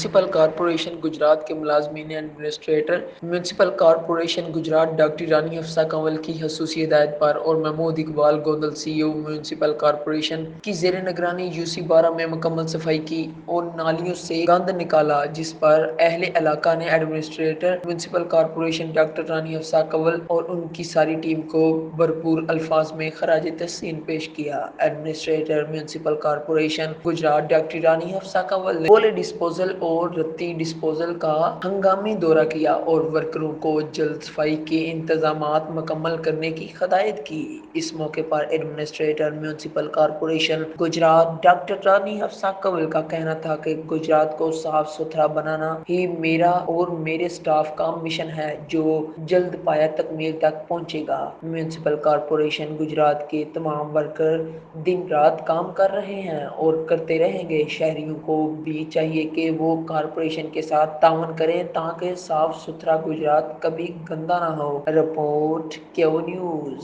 Municipal corporation Gujrat के मुलाजमीन administrator municipal corporation Gujrat doctor Rani Afsa Kanwal की खसूसी हिदायत पर और Mahmood Iqbal Gondal CEO municipal corporation की जेर निगरानी UC12 में मुकम्मल सफाई की और नालियों से गंद निकाला, जिस पर अहले इलाका ने administrator municipal corporation doctor Rani Afsa Kanwal और उनकी सारी टीम को भरपूर अल्फाज में खराज तहसीन पेश किया। Administrator municipal corporation Gujrat doctor Rani Afsa Kanwal ने गोले डिस्पोजल और रत्ती डिस्पोजल का हंगामी दौरा किया और वर्करों को जल्द सफाई के इंतजामात मुकम्मल करने की हदायत की। इस मौके पर administrator municipal corporation Gujrat doctor Rani Afsa Kanwal का कहना था कि गुजरात को साफ सुथरा बनाना ही मेरा और मेरे स्टाफ का मिशन है, जो जल्द पाया तकमील तक पहुंचेगा। म्यूनसिपल कॉरपोरेशन गुजरात के तमाम वर्कर दिन रात काम कर रहे हैं और करते रहेंगे। शहरियों को भी चाहिए कि वो कॉरपोरेशन के साथ ताउन करें ताकि साफ सुथरा गुजरात कभी गंदा ना हो। Report Q news.